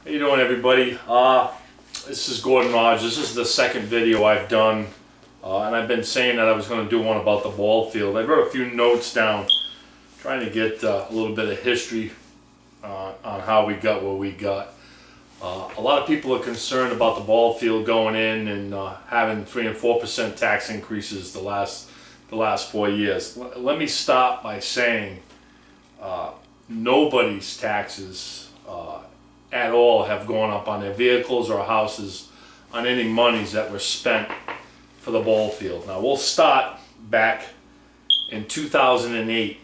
How you doing, everybody? This is Gordon Rogers. This is the second video I've done, and I've been saying that I was going to do one about the ball field. I wrote a few notes down, trying to get a little bit of history on how we got where we got. A lot of people are concerned about the ball field going in and having 3 and 4% tax increases the last 4 years. Let me stop by saying nobody's taxes at all have gone up on their vehicles or houses on any monies that were spent for the ball field. Now we'll start back in 2008.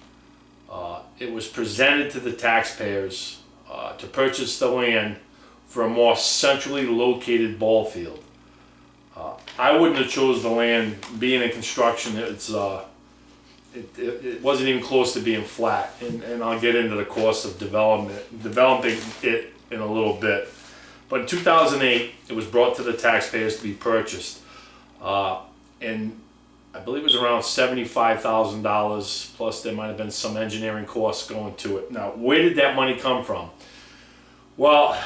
It was presented to the taxpayers to purchase the land for a more centrally located ball field. I wouldn't have chose the land. Being in construction, it wasn't even close to being flat, and I'll get into the cost of developing it in a little bit. But in 2008, it was brought to the taxpayers to be purchased, and I believe it was around $75,000, plus there might have been some engineering costs going to it. Now, where did that money come from? Well,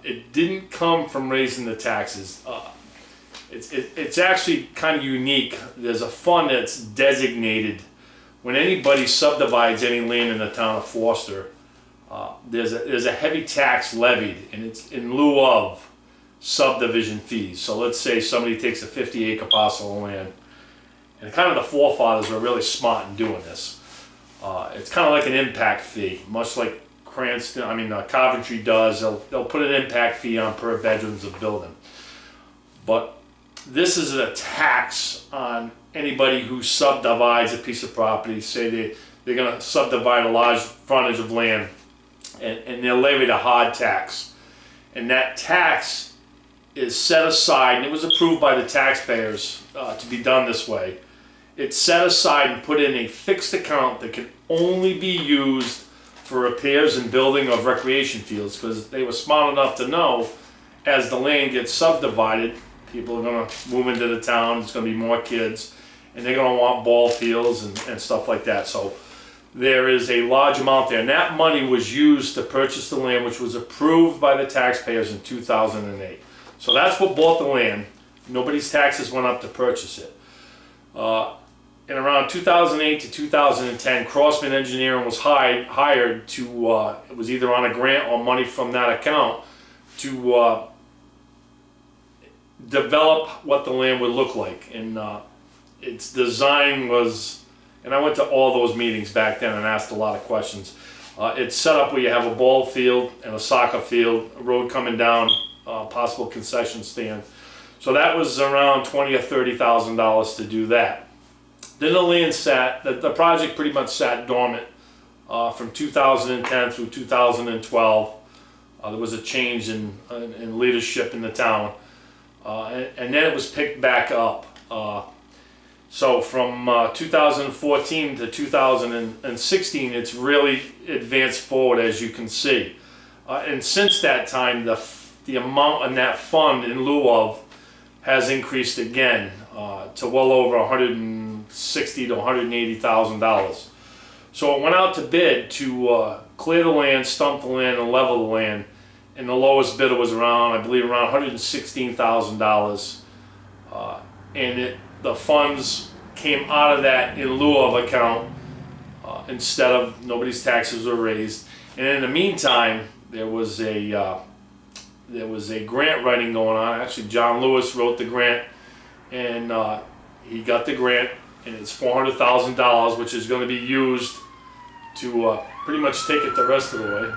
it didn't come from raising the taxes. It's actually kind of unique. There's a fund that's designated when anybody subdivides any land in the town of Foster. There's a heavy tax levied, and it's in lieu of subdivision fees. So let's say somebody takes a 50-acre parcel of land, and kind of the forefathers were really smart in doing this. It's kind of like an impact fee, much like Coventry does. They'll put an impact fee on per bedrooms of building. But this is a tax on anybody who subdivides a piece of property. Say they're going to subdivide a large frontage of land, and they're levied a hard tax. And that tax is set aside, and it was approved by the taxpayers to be done this way. It's set aside and put in a fixed account that can only be used for repairs and building of recreation fields, because they were smart enough to know as the land gets subdivided, people are going to move into the town, it's going to be more kids, and they're going to want ball fields and stuff like that. So there is a large amount there, and that money was used to purchase the land, which was approved by the taxpayers in 2008. So that's what bought the land. Nobody's taxes went up to purchase it. In around 2008 to 2010, Crossman Engineering was hired to, it was either on a grant or money from that account, to develop what the land would look like. And its design was, and I went to all those meetings back then and asked a lot of questions. It's set up where you have a ball field and a soccer field, a road coming down, possible concession stand. So that was around $20,000 or $30,000 to do that. Then the land the project pretty much sat dormant from 2010 through 2012. There was a change in leadership in the town, and then it was picked back up. So from 2014 to 2016, it's really advanced forward, as you can see. And since that time, the amount in that fund in lieu of has increased again to well over $160,000 to $180,000. So it went out to bid to clear the land, stump the land, and level the land. And the lowest bidder was around $116,000. And the funds came out of that in lieu of account instead of nobody's taxes were raised. And in the meantime, there was a grant writing going on. Actually, John Lewis wrote the grant, and he got the grant, and it's $400,000, which is going to be used to pretty much take it the rest of the way,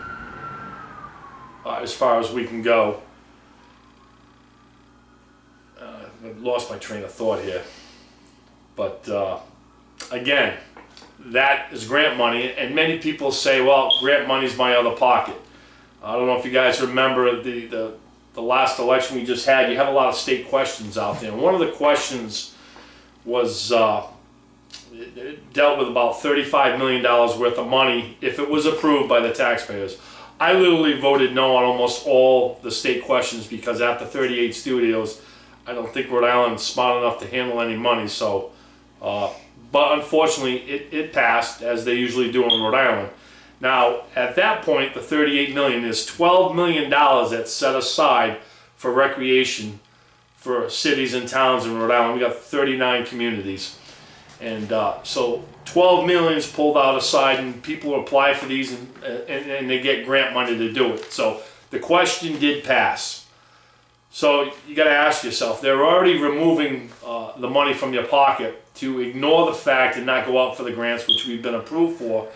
as far as we can go. I've lost my train of thought here. But again, that is grant money, and many people say, well, grant money is my other pocket. I don't know if you guys remember the last election we just had. You have a lot of state questions out there. And one of the questions was it dealt with about $35 million worth of money if it was approved by the taxpayers. I literally voted no on almost all the state questions, because after 38 studios, I don't think Rhode Island's smart enough to handle any money. So, but unfortunately, it passed, as they usually do in Rhode Island. Now, at that point, the 38 million is $12 million that's set aside for recreation for cities and towns in Rhode Island. We got 39 communities. And so 12 million is pulled out aside, and people apply for these and they get grant money to do it. So the question did pass. So you got to ask yourself, they're already removing the money from your pocket. To ignore the fact and not go out for the grants, which we've been approved for,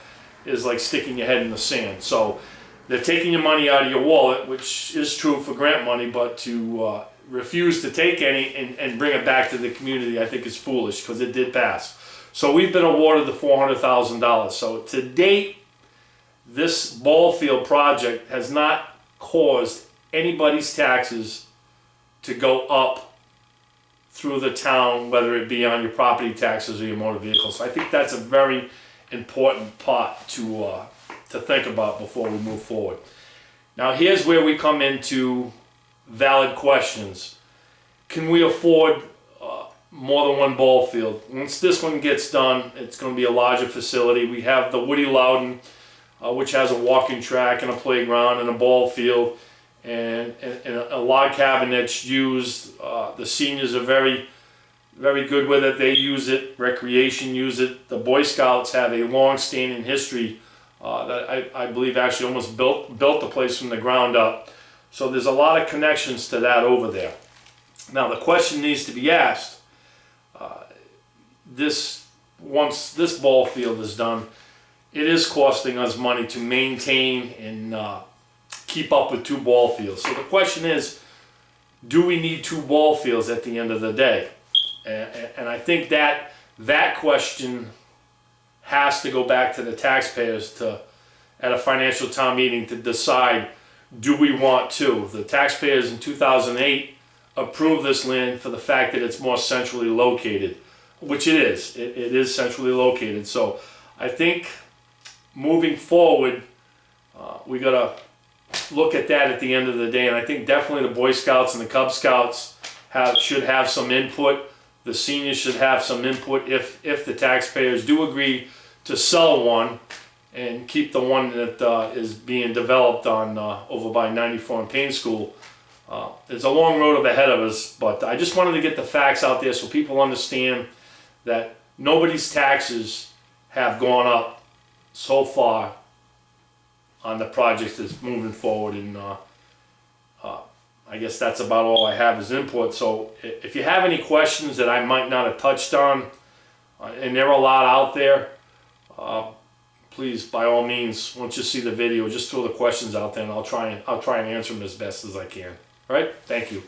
is like sticking your head in the sand. So they're taking your money out of your wallet, which is true for grant money, but to refuse to take any and bring it back to the community, I think is foolish, because it did pass. So we've been awarded the $400,000. So to date, this ball field project has not caused anybody's taxes to go up through the town, whether it be on your property taxes or your motor vehicles. So I think that's a very important part to think about before we move forward. Now here's where we come into valid questions. Can we afford more than one ball field? Once this one gets done, it's going to be a larger facility. We have the Woody Loudon, which has a walking track and a playground and a ball field, and a log cabin that's used. The seniors are very, very good with it. They use it. Recreation use it. The Boy Scouts have a long-standing history that I believe actually almost built the place from the ground up. So there's a lot of connections to that over there. Now the question needs to be asked. Once this ball field is done, it is costing us money to maintain and keep up with two ball fields. So the question is, do we need two ball fields at the end of the day? And I think that question has to go back to the taxpayers at a financial town meeting to decide, do we want to? The taxpayers in 2008 approved this land for the fact that it's more centrally located, which it is. It is centrally located. So I think moving forward, we got to look at that at the end of the day. And I think definitely the Boy Scouts and the Cub Scouts should have some input. The seniors should have some input if the taxpayers do agree to sell one and keep the one that is being developed on over by 94 and Payne School. There's a long road ahead of us, but I just wanted to get the facts out there so people understand that nobody's taxes have gone up so far on the project that's moving forward, and I guess that's about all I have as input. So if you have any questions that I might not have touched on, and there are a lot out there, please, by all means, once you see the video, just throw the questions out there, and I'll try and answer them as best as I can. All right? Thank you.